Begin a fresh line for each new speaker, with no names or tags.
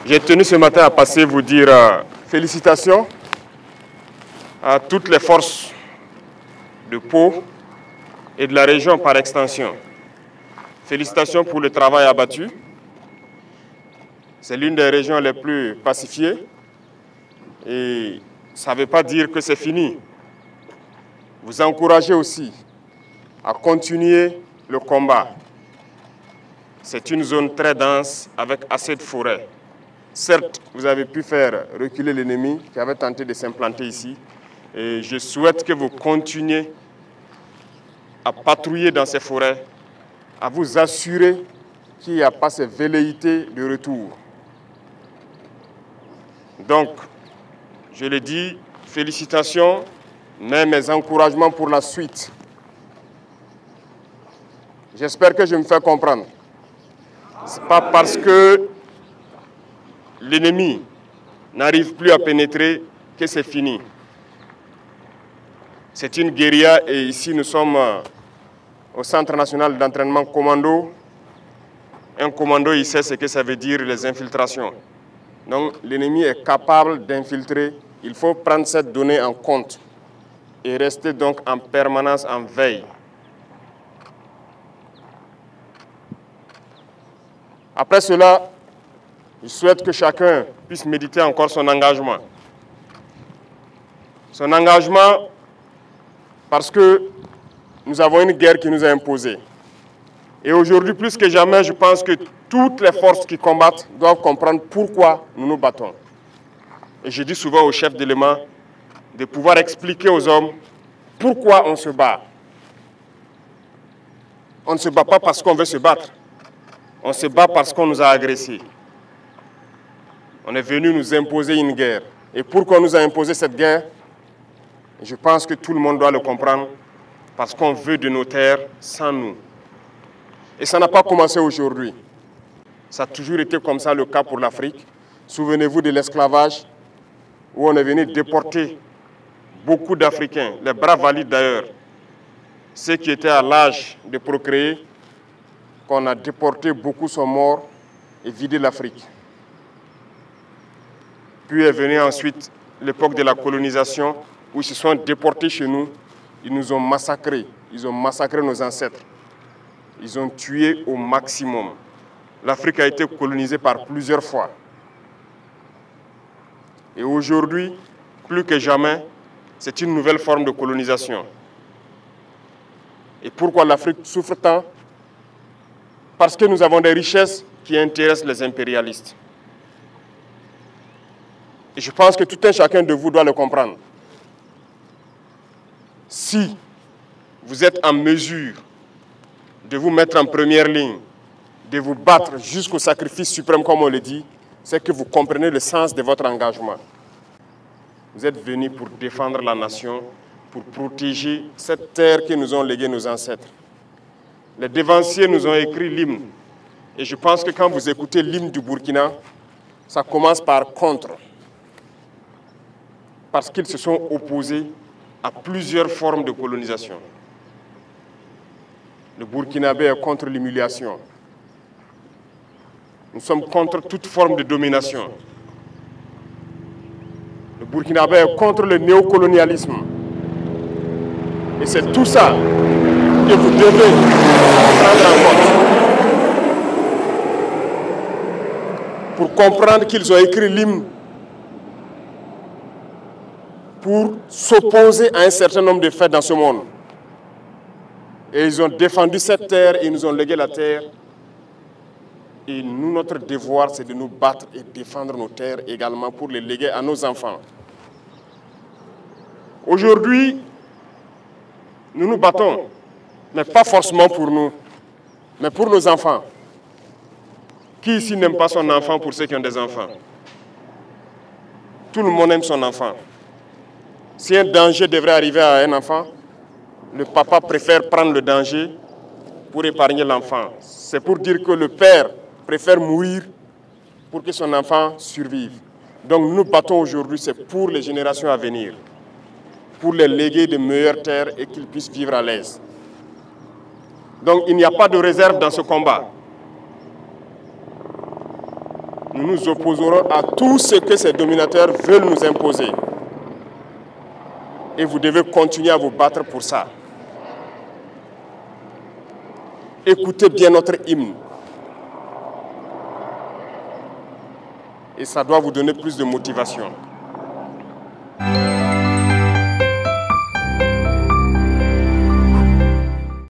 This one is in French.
J'ai tenu ce matin à passer vous dire félicitations à toutes les forces de Pau et de la région par extension. Félicitations pour le travail abattu. C'est l'une des régions les plus pacifiées et ça ne veut pas dire que c'est fini. Vous encouragez aussi à continuer le combat. C'est une zone très dense avec assez de forêts. Certes, vous avez pu faire reculer l'ennemi qui avait tenté de s'implanter ici. Et je souhaite que vous continuiez à patrouiller dans ces forêts, à vous assurer qu'il n'y a pas ces velléités de retour. Donc, je le dis, félicitations, mais mes encouragements pour la suite. J'espère que je me fais comprendre. Ce n'est pas parce que l'ennemi n'arrive plus à pénétrer que c'est fini. C'est une guérilla et ici nous sommes au Centre national d'entraînement commando. Un commando, il sait ce que ça veut dire les infiltrations. Donc l'ennemi est capable d'infiltrer. Il faut prendre cette donnée en compte et rester donc en permanence en veille. Après cela, je souhaite que chacun puisse méditer encore son engagement. Son engagement parce que nous avons une guerre qui nous a imposée. Et aujourd'hui, plus que jamais, je pense que toutes les forces qui combattent doivent comprendre pourquoi nous nous battons. Et je dis souvent aux chefs d'éléments de pouvoir expliquer aux hommes pourquoi on se bat. On ne se bat pas parce qu'on veut se battre. On se bat parce qu'on nous a agressés. On est venu nous imposer une guerre. Et pourquoi on nous a imposé cette guerre? Je pense que tout le monde doit le comprendre. Parce qu'on veut de nos terres sans nous. Et ça n'a pas commencé aujourd'hui. Ça a toujours été comme ça le cas pour l'Afrique. Souvenez-vous de l'esclavage, où on est venu déporter beaucoup d'Africains, les bras valides d'ailleurs, ceux qui étaient à l'âge de procréer, qu'on a déportés, beaucoup sont morts et vidé l'Afrique. Puis est venue ensuite l'époque de la colonisation, où ils se sont déportés chez nous. Ils nous ont massacrés. Ils ont massacré nos ancêtres. Ils ont tué au maximum. L'Afrique a été colonisée par plusieurs fois. Et aujourd'hui, plus que jamais, c'est une nouvelle forme de colonisation. Et pourquoi l'Afrique souffre tant? Parce que nous avons des richesses qui intéressent les impérialistes. Et je pense que tout un chacun de vous doit le comprendre. Si vous êtes en mesure de vous mettre en première ligne, de vous battre jusqu'au sacrifice suprême, comme on le dit, c'est que vous comprenez le sens de votre engagement. Vous êtes venus pour défendre la nation, pour protéger cette terre que nous ont léguée nos ancêtres. Les dévanciers nous ont écrit l'hymne. Et je pense que quand vous écoutez l'hymne du Burkina, ça commence par contre. Parce qu'ils se sont opposés à plusieurs formes de colonisation. Le Burkinabé est contre l'humiliation. Nous sommes contre toute forme de domination. Le Burkinabé est contre le néocolonialisme. Et c'est tout ça que vous devez prendre en compte. Pour comprendre qu'ils ont écrit l'hymne pour s'opposer à un certain nombre de faits dans ce monde. Et ils ont défendu cette terre et ils nous ont légué la terre. Et nous, notre devoir, c'est de nous battre et défendre nos terres également pour les léguer à nos enfants. Aujourd'hui, nous nous battons, mais pas forcément pour nous, mais pour nos enfants. Qui ici n'aime pas son enfant pour ceux qui ont des enfants? Tout le monde aime son enfant. Si un danger devrait arriver à un enfant, le papa préfère prendre le danger pour épargner l'enfant. C'est pour dire que le père préfère mourir pour que son enfant survive. Donc nous nous battons aujourd'hui, c'est pour les générations à venir, pour les léguer de meilleures terres et qu'ils puissent vivre à l'aise. Donc il n'y a pas de réserve dans ce combat. nous nous opposerons à tout ce que ces dominateurs veulent nous imposer. Et vous devez continuer à vous battre pour ça. Écoutez bien notre hymne. Et ça doit vous donner plus de motivation.